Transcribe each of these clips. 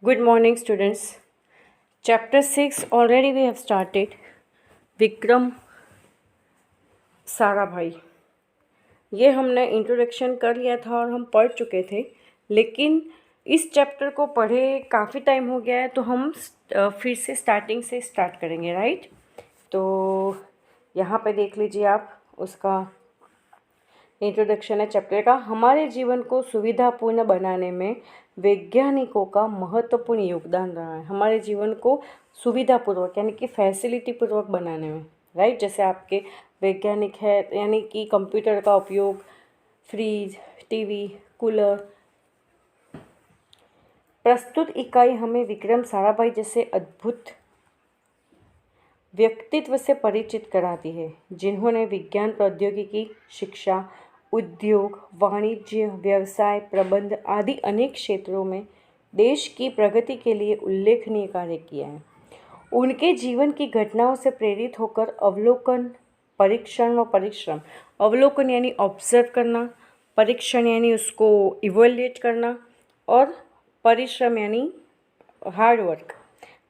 Good morning, students. Chapter 6 already we have started. Vikram Sarabhai, ये हमने introduction कर लिया था और हम पढ़ चुके थे, लेकिन इस चैप्टर को पढ़े काफ़ी टाइम हो गया है, तो हम फिर से स्टार्टिंग से स्टार्ट करेंगे, राइट। तो यहाँ पे देख लीजिए आप, उसका इंट्रोडक्शन है चैप्टर का। हमारे जीवन को सुविधापूर्ण बनाने में वैज्ञानिकों का महत्वपूर्ण योगदान रहा है। हमारे जीवन को सुविधापूर्वक यानी कि फैसिलिटी पूर्वक बनाने में, राइट। जैसे आपके वैज्ञानिक है यानी कि कंप्यूटर का उपयोग, फ्रिज, टीवी, कूलर। प्रस्तुत इकाई हमें विक्रम साराभाई जैसे अद्भुत व्यक्तित्व से परिचित कराती है, जिन्होंने विज्ञान, प्रौद्योगिकी, शिक्षा, उद्योग, वाणिज्य, व्यवसाय, प्रबंध आदि अनेक क्षेत्रों में देश की प्रगति के लिए उल्लेखनीय कार्य किया है। उनके जीवन की घटनाओं से प्रेरित होकर अवलोकन, परीक्षण व परिश्रम, अवलोकन यानी ऑब्जर्व करना, परीक्षण यानी उसको इवोल्यूएट करना, और परिश्रम यानी हार्ड वर्क,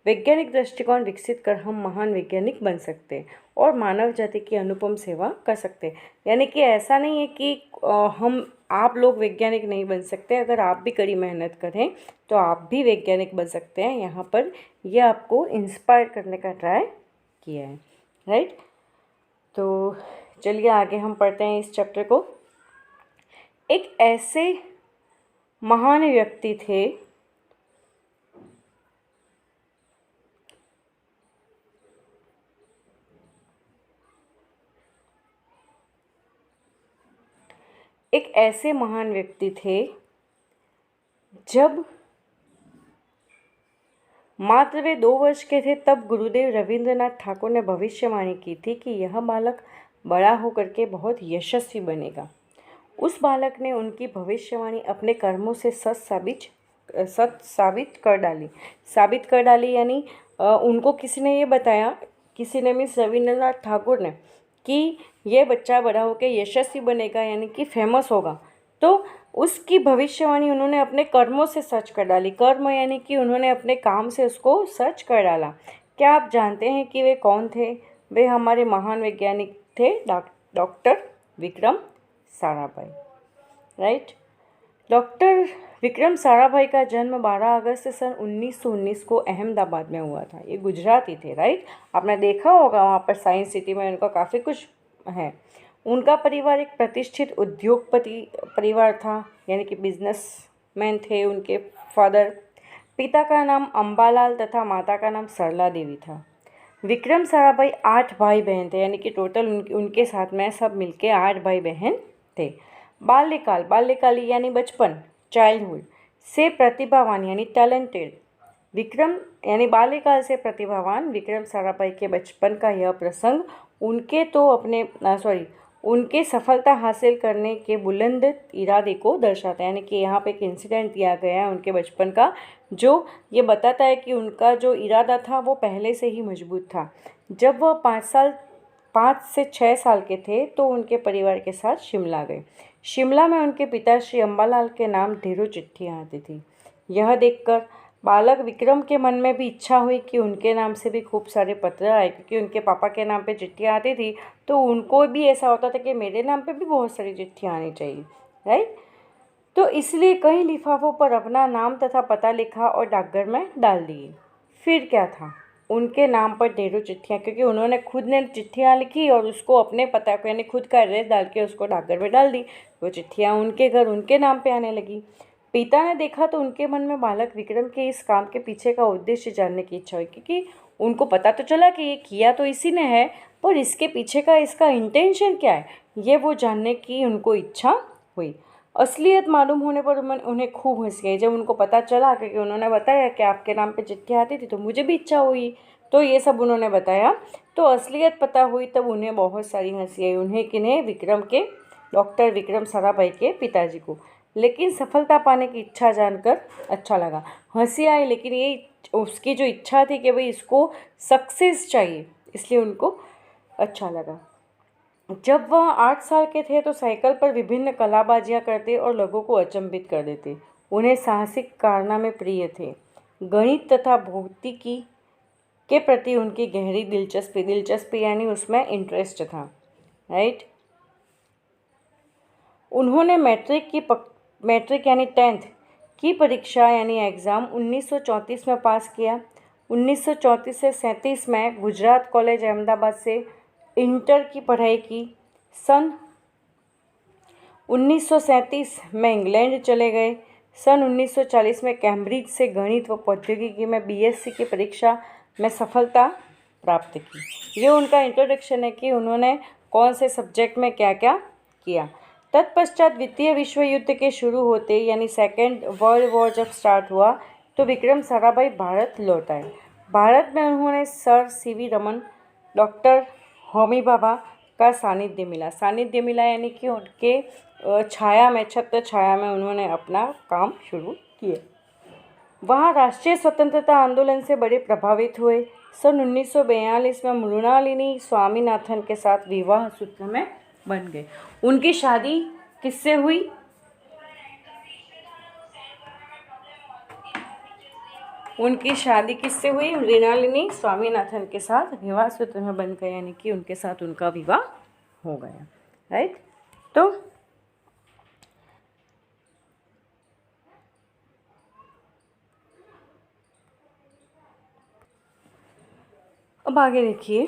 वैज्ञानिक दृष्टिकोण विकसित कर हम महान वैज्ञानिक बन सकते हैं और मानव जाति की अनुपम सेवा कर सकते हैं। यानी कि ऐसा नहीं है कि हम आप लोग वैज्ञानिक नहीं बन सकते। अगर आप भी कड़ी मेहनत करें तो आप भी वैज्ञानिक बन सकते हैं। यहाँ पर ये आपको इंस्पायर करने का ट्राई किया है, राइट। तो चलिए आगे हम पढ़ते हैं इस चैप्टर को। एक ऐसे महान व्यक्ति थे जब मात्र वे 2 वर्ष के थे, तब गुरुदेव रविंद्रनाथ ठाकुर ने भविष्यवाणी की थी कि यह बालक बड़ा होकर के बहुत यशस्वी बनेगा। उस बालक ने उनकी भविष्यवाणी अपने कर्मों से सच साबित कर डाली यानी उनको किसी ने ये बताया, किसी ने मीन्स रविंद्रनाथ ठाकुर ने, कि ये बच्चा बड़ा होकर यशस्वी बनेगा यानी कि फेमस होगा। तो उसकी भविष्यवाणी उन्होंने अपने कर्मों से सच कर डाली। कर्म यानी कि उन्होंने अपने काम से उसको सच कर डाला। क्या आप जानते हैं कि वे कौन थे? वे हमारे महान वैज्ञानिक थे, doctor Vikram Sarabhai, right. Doctor Vikram Sarabhai का जन्म 12 अगस्त सन 1919 को अहमदाबाद में हुआ था। ये गुजराती थे, राइट। आपने देखा होगा वहाँ पर साइंस सिटी में उनका काफ़ी कुछ है। उनका परिवार एक प्रतिष्ठित उद्योगपति परिवार था, यानी कि बिजनेसमैन थे उनके फादर। पिता का नाम अंबालाल तथा माता का नाम सरला देवी था। विक्रम साराभाई 8 भाई बहन थे, यानी कि टोटल उनके साथ में सब मिलके 8 भाई बहन थे। बाल्यकाल यानी बचपन, चाइल्डहुड से प्रतिभावान यानी टैलेंटेड विक्रम यानी बाल्यकाल से प्रतिभावान विक्रम साराभाई के बचपन का यह प्रसंग उनके सफलता हासिल करने के बुलंद इरादे को दर्शाता है। यानी कि यहाँ पे एक इंसिडेंट दिया गया है उनके बचपन का, जो ये बताता है कि उनका जो इरादा था वो पहले से ही मजबूत था। जब वह 5 से 6 साल के थे तो उनके परिवार के साथ शिमला गए। शिमला में उनके पिता श्री अंबालाल के नाम ढेरों चिट्ठियाँ आती थी। यह देखकर बालक विक्रम के मन में भी इच्छा हुई कि उनके नाम से भी खूब सारे पत्र आए, क्योंकि उनके पापा के नाम पे चिट्ठियाँ आती थी, तो उनको भी ऐसा होता था कि मेरे नाम पे भी बहुत सारी चिट्ठियाँ आनी चाहिए, राइट। तो इसलिए कई लिफाफों पर अपना नाम तथा पता लिखा और डाकघर में डाल दिए। फिर क्या था, उनके नाम पर ढेरों चिट्ठियाँ, क्योंकि उन्होंने खुद ने चिट्ठियाँ लिखी और उसको अपने पता को यानी खुद का एड्रेस डाल के उसको डाकघर में डाल दी। वो चिट्ठियाँ उनके घर उनके नाम पे आने लगी। पिता ने देखा तो उनके मन में बालक विक्रम के इस काम के पीछे का उद्देश्य जानने की इच्छा हुई, क्योंकि उनको पता तो चला कि ये किया तो इसी ने है, पर इसके पीछे का इसका इंटेंशन क्या है, ये वो जानने की उनको इच्छा हुई। असलियत मालूम होने पर उन्हें खूब हंसी आई। जब उनको पता चला, क्योंकि उन्होंने बताया कि आपके नाम पे चिट्ठियाँ आती थी, तो मुझे भी इच्छा हुई, तो ये सब उन्होंने बताया। तो असलियत पता हुई तब उन्हें बहुत सारी हंसी आई। उन्हें किन्हें? विक्रम के, डॉक्टर विक्रम साराभाई के पिताजी को। लेकिन सफलता पाने की इच्छा जानकर अच्छा लगा। हंसी आई, लेकिन ये उसकी जो इच्छा थी कि भाई इसको सक्सेस चाहिए, इसलिए उनको अच्छा लगा। जब वह 8 साल के थे तो साइकिल पर विभिन्न कलाबाजियां करते और लोगों को अचंभित कर देते। उन्हें साहसिक कारनामे प्रिय थे। गणित तथा भौतिकी के प्रति उनकी गहरी दिलचस्पी यानी उसमें इंटरेस्ट था, राइट। उन्होंने मैट्रिक यानी 10th की परीक्षा यानी एग्ज़ाम 1934 में पास किया। 1934 से 37 में गुजरात कॉलेज अहमदाबाद से इंटर की पढ़ाई की। सन 1937 में इंग्लैंड चले गए। सन 1940 में कैम्ब्रिज से गणित व प्रौद्योगिकी में बीएससी की परीक्षा में सफलता प्राप्त की। ये उनका इंट्रोडक्शन है कि उन्होंने कौन से सब्जेक्ट में क्या क्या किया। तत्पश्चात द्वितीय विश्व युद्ध के शुरू होते यानी सेकेंड वर्ल्ड वॉर जब स्टार्ट हुआ तो विक्रम साराभाई भारत लौट आए। भारत में उन्होंने sir CV Raman, doctor Homi Bhabha का सानिध्य मिला यानी कि उनके छत्र छाया में उन्होंने अपना काम शुरू किया। वहाँ राष्ट्रीय स्वतंत्रता आंदोलन से बड़े प्रभावित हुए। सन 1942 में मृणालिनी स्वामीनाथन के साथ विवाह सूत्र में बन गए। उनकी शादी किससे हुई? मृणालिनी स्वामीनाथन के साथ विवाह सूत्र में बन गए यानी कि उनके साथ उनका विवाह हो गया, राइट। तो अब आगे देखिए,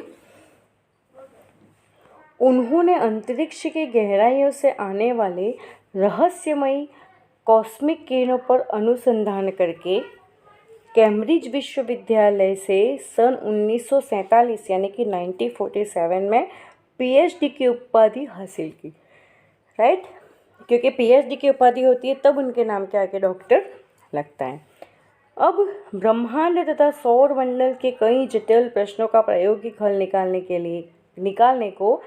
उन्होंने अंतरिक्ष की गहराइयों से आने वाले रहस्यमयी कॉस्मिक किरणों पर अनुसंधान करके कैम्ब्रिज विश्वविद्यालय से सन 1947 यानी कि 1947 में पीएचडी की उपाधि हासिल की, राइट। क्योंकि पीएचडी की उपाधि होती है तब उनके नाम के आगे डॉक्टर लगता है। अब ब्रह्मांड तथा सौर मंडल के कई जटिल प्रश्नों का प्रायोगिक हल निकालने को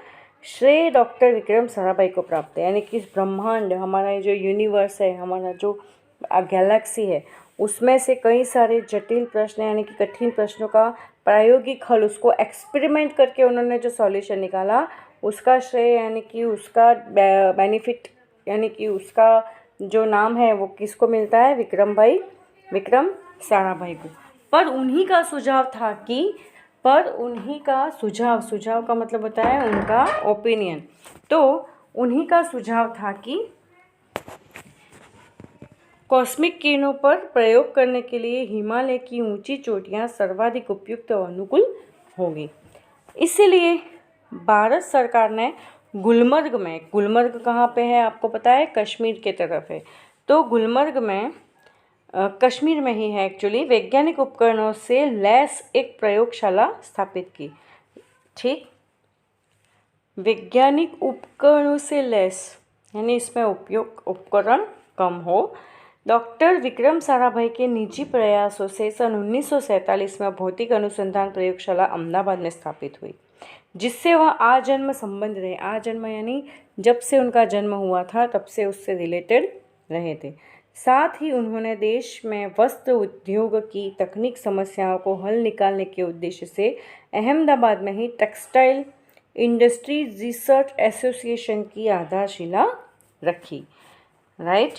श्रेय डॉक्टर विक्रम साराभाई को प्राप्त है। यानी कि इस ब्रह्मांड, हमारा जो यूनिवर्स है, हमारा जो गैलेक्सी है, उसमें से कई सारे जटिल प्रश्न यानी कि कठिन प्रश्नों का प्रायोगिक हल, उसको एक्सपेरिमेंट करके उन्होंने जो सॉल्यूशन निकाला, उसका श्रेय यानी कि उसका बेनिफिट यानी कि उसका जो नाम है वो किसको मिलता है? विक्रम साराभाई को। पर उन्हीं का सुझाव का मतलब होता है उनका ओपिनियन। तो उन्हीं का सुझाव था कि कॉस्मिक किरणों पर प्रयोग करने के लिए हिमालय की ऊंची चोटियां सर्वाधिक उपयुक्त और अनुकूल होगी। इसलिए भारत सरकार ने गुलमर्ग कहाँ पे है आपको पता है? कश्मीर के तरफ है। तो गुलमर्ग में कश्मीर में ही है एक्चुअली, वैज्ञानिक उपकरणों से लैस एक प्रयोगशाला स्थापित की। ठीक, वैज्ञानिक उपकरणों से लैस यानी इसमें उपकरण कम हो। डॉक्टर विक्रम साराभाई के निजी प्रयासों से सन 1947 में भौतिक अनुसंधान प्रयोगशाला अहमदाबाद में स्थापित हुई, जिससे वह आजन्म संबंध रहे। आजन्म यानी जब से उनका जन्म हुआ था तब से उससे रिलेटेड रहे थे। साथ ही उन्होंने देश में वस्त्र उद्योग की तकनीक समस्याओं को हल निकालने के उद्देश्य से अहमदाबाद में ही टेक्सटाइल इंडस्ट्रीज रिसर्च एसोसिएशन की आधारशिला रखी, राइट।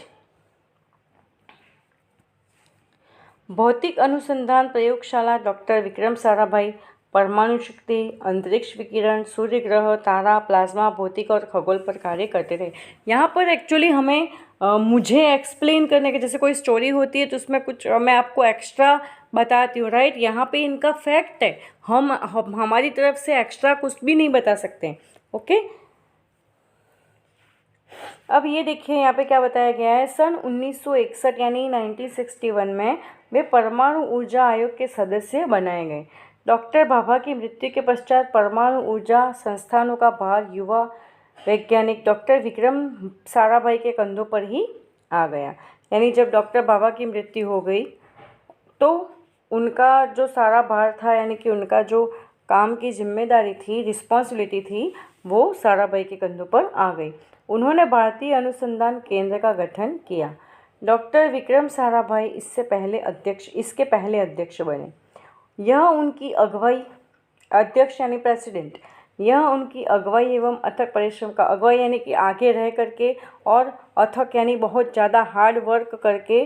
भौतिक अनुसंधान प्रयोगशाला डॉक्टर विक्रम साराभाई परमाणु शक्ति, अंतरिक्ष विकिरण, सूर्य ग्रह, तारा, प्लाज्मा, भौतिक और खगोल पर कार्य करते रहे। यहाँ पर एक्चुअली हमें मुझे एक्सप्लेन करने के, जैसे कोई स्टोरी होती है तो उसमें कुछ मैं आपको एक्स्ट्रा बताती हूँ, राइट। यहाँ पे इनका फैक्ट है, हम हमारी तरफ से एक्स्ट्रा कुछ भी नहीं बता सकते, ओके। अब ये देखिए यहाँ पे क्या बताया गया है। सन 1961 यानी 1961 में वे परमाणु ऊर्जा आयोग के सदस्य बनाए गए। डॉक्टर भाभा की मृत्यु के पश्चात परमाणु ऊर्जा संस्थानों का भार युवा वैज्ञानिक डॉक्टर विक्रम साराभाई के कंधों पर ही आ गया। यानी जब डॉक्टर भाभा की मृत्यु हो गई तो उनका जो सारा भार था, यानी कि उनका जो काम की जिम्मेदारी थी, रिस्पॉन्सिबिलिटी थी, वो साराभाई के कंधों पर आ गई। उन्होंने भारतीय अनुसंधान केंद्र का गठन किया। डॉक्टर विक्रम साराभाई इसके पहले अध्यक्ष बने। यह उनकी अगुवाई, अध्यक्ष यानी प्रेसिडेंट, यह उनकी अगुवाई एवं अथक परिश्रम का, अगुवाई यानी कि आगे रह करके, और अथक यानी बहुत ज़्यादा हार्ड वर्क करके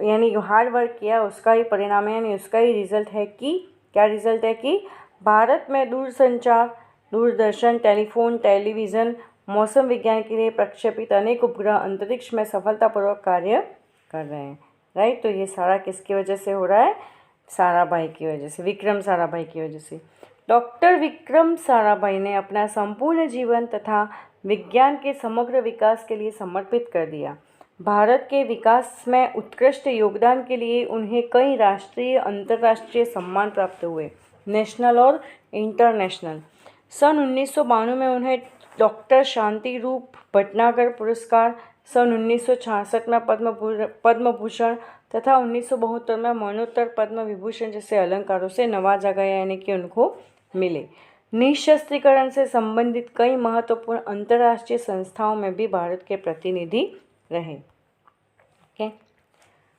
यानी हार्ड वर्क किया उसका ही परिणाम है, यानी उसका ही रिजल्ट है कि क्या रिजल्ट है कि भारत में दूरसंचार, दूरदर्शन, टेलीफोन, टेलीविज़न, मौसम विज्ञान के लिए प्रक्षेपित अनेक उपग्रह अंतरिक्ष में सफलतापूर्वक कार्य कर रहे हैं। राइट, तो ये सारा किसकी वजह से हो रहा है? साराभाई की वजह से, विक्रम साराभाई की वजह से। डॉक्टर विक्रम साराभाई ने अपना संपूर्ण जीवन तथा विज्ञान के समग्र विकास के लिए समर्पित कर दिया। भारत के विकास में उत्कृष्ट योगदान के लिए उन्हें कई राष्ट्रीय अंतर्राष्ट्रीय सम्मान प्राप्त हुए, नेशनल और इंटरनेशनल। सन 1992 में उन्हें डॉक्टर शांति रूप भटनागर पुरस्कार, सन 1966 में पद्म भूषण तथा 1972 में मरणोत्तर पद्म विभूषण जैसे अलंकारों से नवाजा गया, यानी कि उनको मिले। निशस्त्रीकरण से संबंधित कई महत्वपूर्ण अंतर्राष्ट्रीय संस्थाओं में भी भारत के प्रतिनिधि रहे। ओके,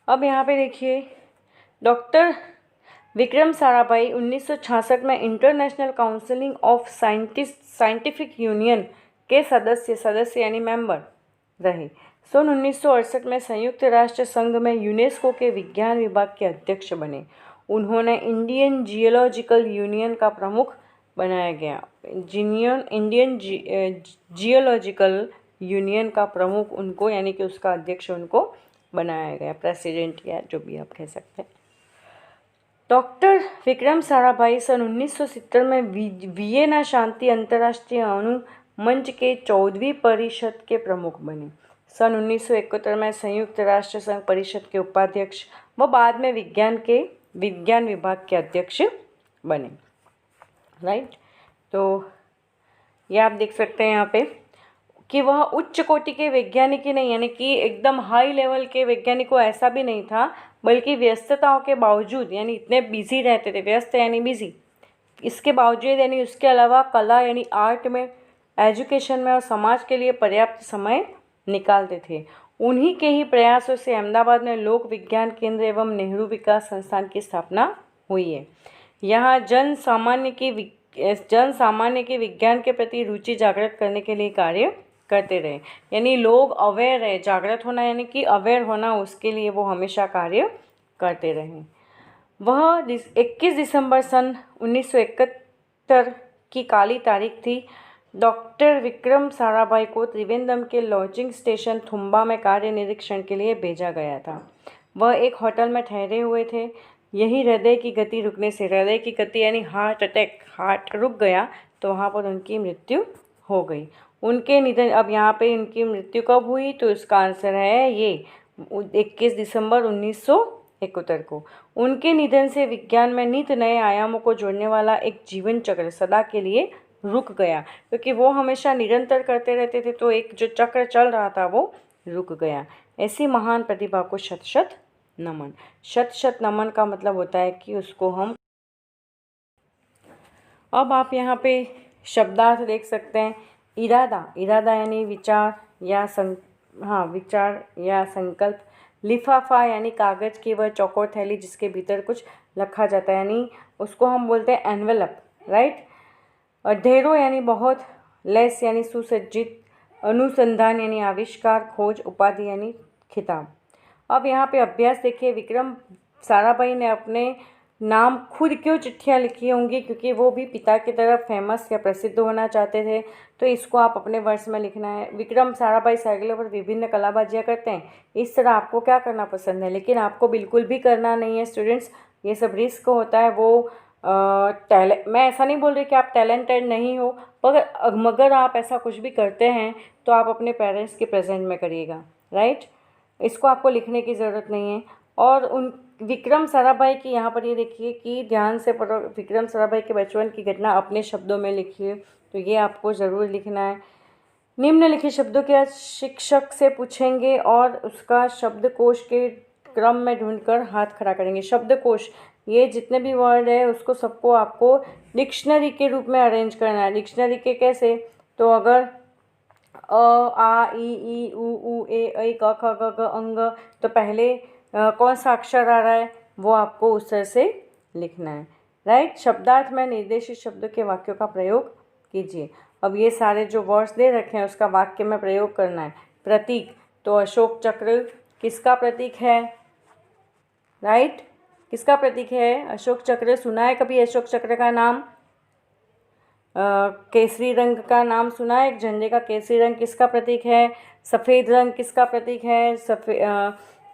अब यहाँ पे देखिए, डॉक्टर विक्रम साराभाई 1966 में international council of scientific union के सदस्य यानी मेंबर रहे। सन 1968 में संयुक्त राष्ट्र संघ में यूनेस्को के विज्ञान विभाग के अध्यक्ष बने। उन्होंने इंडियन जियोलॉजिकल यूनियन का प्रमुख बनाया गया। इंडियन जियोलॉजिकल यूनियन का प्रमुख उनको, यानी कि उसका अध्यक्ष उनको बनाया गया, प्रेसिडेंट या जो भी आप कह सकते हैं। डॉक्टर विक्रम साराभाई सन 1970 में वियना शांति अंतर्राष्ट्रीय अणु मंच के 14वीं परिषद के प्रमुख बने। सन 1971 में संयुक्त राष्ट्र संघ परिषद के उपाध्यक्ष व बाद में विज्ञान विभाग के अध्यक्ष बने। राइट, तो ये आप देख सकते हैं यहाँ पे कि वह उच्च कोटि के वैज्ञानिक ही नहीं, यानी कि एकदम हाई लेवल के वैज्ञानिकों ऐसा भी नहीं था, बल्कि व्यस्तताओं के बावजूद, यानी इतने बिजी रहते थे, व्यस्त यानी बिजी, इसके बावजूद यानी उसके अलावा कला यानी आर्ट में, एजुकेशन में और समाज के लिए पर्याप्त समय निकालते थे। उन्हीं के ही प्रयासों से अहमदाबाद में लोक विज्ञान केंद्र एवं नेहरू विकास संस्थान की स्थापना हुई है। यहाँ जन सामान्य की विज्ञान के प्रति रुचि जागृत करने के लिए कार्य करते रहे, यानी लोग अवेयर है, जागृत होना यानी कि अवेयर होना, उसके लिए वो हमेशा कार्य करते रहे। वह 21 दिसंबर सन 1971 की काली तारीख थी। डॉक्टर विक्रम साराभाई को त्रिवेंद्रम के लॉजिंग स्टेशन थुम्बा में कार्य निरीक्षण के लिए भेजा गया था। वह एक होटल में ठहरे हुए थे। यही हृदय की गति रुकने से, हृदय की गति यानी हार्ट अटैक, हार्ट रुक गया तो वहाँ पर उनकी मृत्यु हो गई। उनके निधन, अब यहाँ पे इनकी मृत्यु कब हुई, तो इसका आंसर है ये 21 दिसंबर 1971 को। उनके निधन से विज्ञान में नित नए आयामों को जोड़ने वाला एक जीवन चक्र सदा के लिए रुक गया, क्योंकि वो हमेशा निरंतर करते रहते थे, तो एक जो चक्र चल रहा था वो रुक गया। ऐसी महान प्रतिभा को शत शत नमन। शत शत नमन का मतलब होता है कि उसको हम, अब आप यहाँ पे शब्दार्थ देख सकते हैं। इरादा यानी विचार या विचार या संकल्प। लिफाफा यानी कागज़ की वह चौकोर थैली जिसके भीतर कुछ रखा जाता है, यानी उसको हम बोलते हैं एनवेलप। राइट, और ढेरों यानी बहुत, लेस यानी सुसज्जित, अनुसंधान यानी आविष्कार, खोज, उपाधि यानी खिताब। अब यहाँ पे अभ्यास देखिए, विक्रम साराभाई ने अपने नाम खुद क्यों चिट्ठियाँ लिखी होंगी, क्योंकि वो भी पिता की तरह फेमस या प्रसिद्ध होना चाहते थे, तो इसको आप अपने वर्ड्स में लिखना है। विक्रम साराभाई साइकिलों पर विभिन्न कलाबाजियाँ करते हैं। इस तरह आपको क्या करना पसंद है, लेकिन आपको बिल्कुल भी करना नहीं है स्टूडेंट्स, ये सब रिस्क होता है। वो मैं ऐसा नहीं बोल रही कि आप टैलेंटेड नहीं हो, मगर आप ऐसा कुछ भी करते हैं तो आप अपने पेरेंट्स के प्रेजेंट में करिएगा। राइट, इसको आपको लिखने की ज़रूरत नहीं है। और उन विक्रम साराभाई की यहाँ पर ये देखिए कि ध्यान से पढ़ो, विक्रम साराभाई के बचपन की घटना अपने शब्दों में लिखिए, तो ये आपको ज़रूर लिखना है। निम्नलिखित शब्दों के शिक्षक से पूछेंगे और उसका शब्दकोश के क्रम में ढूंढकर हाथ खड़ा करेंगे। शब्दकोश, ये जितने भी वर्ड है उसको सबको आपको डिक्शनरी के रूप में अरेंज करना है। डिक्शनरी के कैसे, तो अगर अ आ ई उ ए ऐ क ख ग घ अंग, तो पहले कौन सा अक्षर आ रहा है वो आपको उस तरह से लिखना है। राइट, शब्दार्थ में निर्देशित शब्दों के वाक्यों का प्रयोग कीजिए। अब ये सारे जो वर्ड्स दे रखे हैं उसका वाक्य में प्रयोग करना है। प्रतीक, तो अशोक चक्र किसका प्रतीक है, राइट। किसका प्रतीक है? अशोक चक्र। सुना है कभी अशोक चक्र का नाम? केसरी रंग का नाम सुना है? एक झंडे का केसरी रंग किसका प्रतीक है? सफ़ेद रंग किसका प्रतीक है?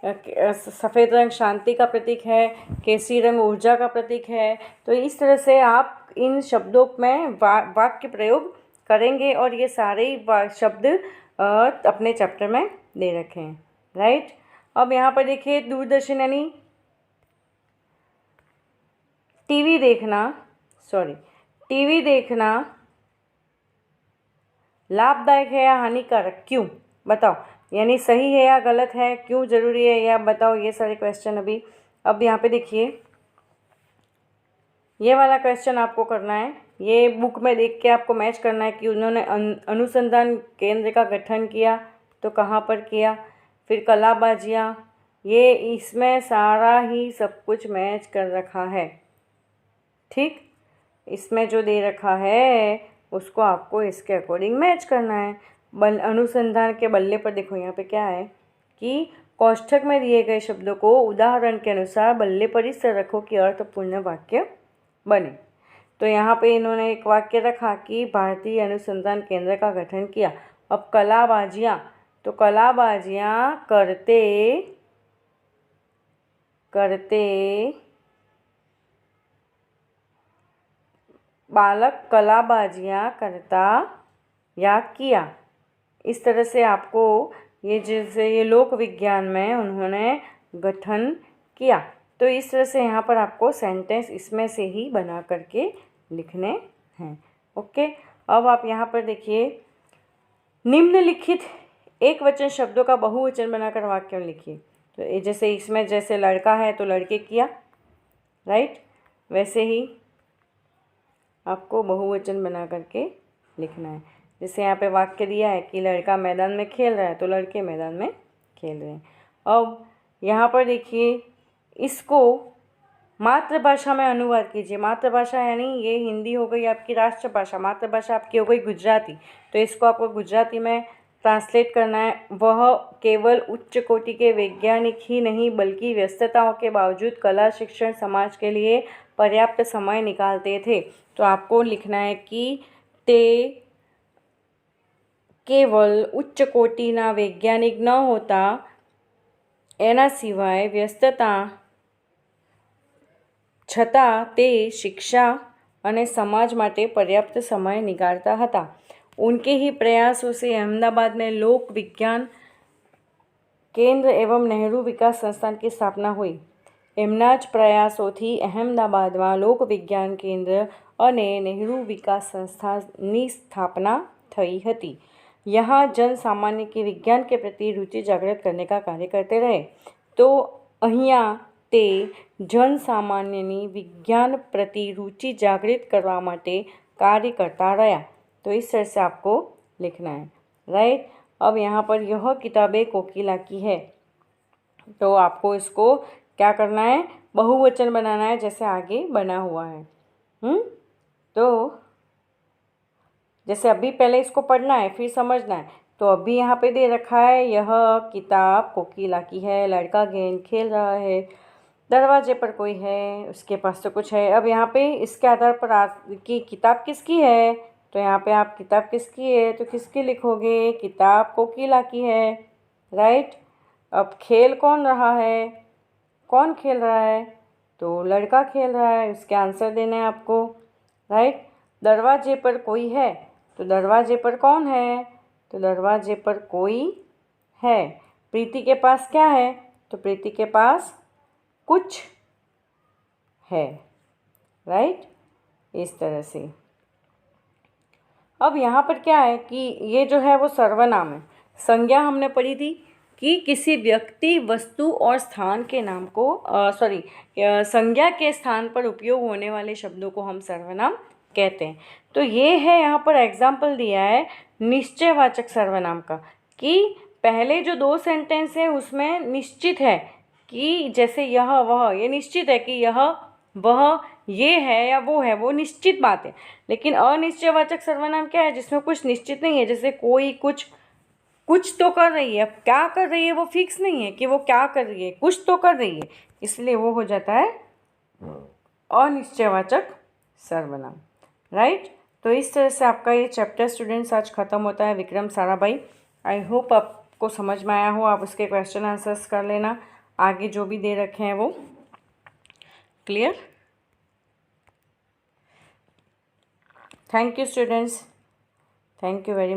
सफ़ेद रंग शांति का प्रतीक है, केसरी रंग ऊर्जा का प्रतीक है। तो इस तरह से आप इन शब्दों में वाक्य प्रयोग करेंगे और ये सारे शब्द अपने चैप्टर में दे रखे हैं, राइट। अब यहाँ पर देखिए दूरदर्शन यानी टीवी देखना लाभदायक है या हानिकारक? क्यों? बताओ। यानी सही है या गलत है, क्यों ज़रूरी है, या बताओ। ये सारे क्वेश्चन अभी अब यहाँ पे देखिए, ये वाला क्वेश्चन आपको करना है। ये बुक में देख के आपको मैच करना है कि उन्होंने अनुसंधान केंद्र का गठन किया तो कहाँ पर किया। फिर कलाबाजियाँ, ये इसमें सारा ही सब कुछ मैच कर रखा है, ठीक। इसमें जो दे रखा है उसको आपको इसके अकॉर्डिंग मैच करना है। अनुसंधान के बल्ले पर देखो यहाँ पे क्या है कि कोष्ठक में दिए गए शब्दों को उदाहरण के अनुसार बल्ले पर इस तरह रखो कि अर्थपूर्ण वाक्य बने। तो यहाँ पे इन्होंने एक वाक्य रखा कि भारतीय अनुसंधान केंद्र का गठन किया। अब कलाबाजियाँ, तो कलाबाजियाँ करते बालक कलाबाजियाँ करता या किया। इस तरह से आपको ये जैसे ये लोक विज्ञान में उन्होंने गठन किया, तो इस तरह से यहाँ पर आपको सेंटेंस इसमें से ही बना करके लिखने हैं। ओके। अब आप यहाँ पर देखिए निम्नलिखित एक वचन शब्दों का बहुवचन बनाकर वाक्य में लिखिए। तो जैसे इसमें जैसे लड़का है तो लड़के किया, राइट, वैसे ही आपको बहुवचन बना करके लिखना है। जैसे यहाँ पे वाक्य दिया है कि लड़का मैदान में खेल रहा है तो लड़के मैदान में खेल रहे हैं। अब यहाँ पर देखिए इसको मातृभाषा में अनुवाद कीजिए। मातृभाषा यानी ये हिंदी हो गई आपकी राष्ट्रभाषा, मातृभाषा आपकी हो गई गुजराती। तो इसको आपको गुजराती में ट्रांसलेट करना है। वह केवल उच्च कोटि के वैज्ञानिक ही नहीं बल्कि व्यस्तताओं के बावजूद कला शिक्षण समाज के लिए पर्याप्त समय निकालते थे। तो आपको लिखना है कि ते केवल उच्च कोटिना वैज्ञानिक न होता, एना सिवाय व्यस्तता छતાં તે शिक्षा અને समाज માટે पर्याप्त समय निकालता હતા। उनके ही प्रयासों से अहमदाबाद में लोक विज्ञान केंद्र एवं नेहरू विकास संस्थान की स्थापना हुई। એમના જ પ્રયાસોથી અહેમદાબાદમાં લોક વિજ્ઞાન કેન્દ્ર અને नेहरू विकास संस्थानी स्थापना થઈ હતી। यहाँ जन सामान्य की विज्ञान के प्रति रुचि जागृत करने का कार्य करते रहे। तो અહીંયા તે जन सामान्यनी विज्ञान प्रति रुचि जागृत करवा माटे कार्य करता रहा। तो इस तरह से आपको लिखना है, राइट। अब यहाँ पर यह किताबें कोकिला की है, तो आपको इसको क्या करना है, बहुवचन बनाना है जैसे आगे बना हुआ है। तो जैसे अभी पहले इसको पढ़ना है फिर समझना है। तो अभी यहाँ पे दे रखा है यह किताब कोकिला की है, लड़का गेंद खेल रहा है, दरवाजे पर कोई है, उसके पास तो कुछ है। अब यहाँ पे इसके आधार पर कि किताब किसकी है, तो यहाँ पे आप किताब किसकी है तो किसकी लिखोगे, किताब कोकिला की है, राइट। अब खेल कौन रहा है, कौन खेल रहा है, तो लड़का खेल रहा है, उसके आंसर देने हैं आपको, राइट। दरवाजे पर कोई है, तो दरवाजे पर कौन है, तो दरवाजे पर कोई है। प्रीति के पास क्या है, तो प्रीति के पास कुछ है, राइट, इस तरह से। अब यहाँ पर क्या है कि ये जो है वो सर्वनाम है। संज्ञा हमने पढ़ी थी कि किसी व्यक्ति वस्तु और स्थान के नाम को संज्ञा के स्थान पर उपयोग होने वाले शब्दों को हम सर्वनाम कहते हैं। तो ये है यहाँ पर एग्जाम्पल दिया है निश्चयवाचक सर्वनाम का, कि पहले जो दो सेंटेंस है उसमें निश्चित है कि जैसे यह वह, ये निश्चित है कि यह वह ये है या वो है, वो निश्चित बात है। लेकिन अनिश्चयवाचक सर्वनाम क्या है, जिसमें कुछ निश्चित नहीं है। जैसे कोई कुछ तो कर रही है, अब क्या कर रही है वो फिक्स नहीं है कि वो क्या कर रही है, कुछ तो कर रही है, इसलिए वो हो जाता है अनिश्चयवाचक सर्वनाम, राइट। तो इस तरह से आपका ये चैप्टर स्टूडेंट्स आज ख़त्म होता है, विक्रम साराभाई। आई होप आपको समझ में आया हो। आप उसके क्वेश्चन आंसर्स कर लेना, आगे जो भी दे रखे हैं वो। Clear? Thank you students, thank you very much.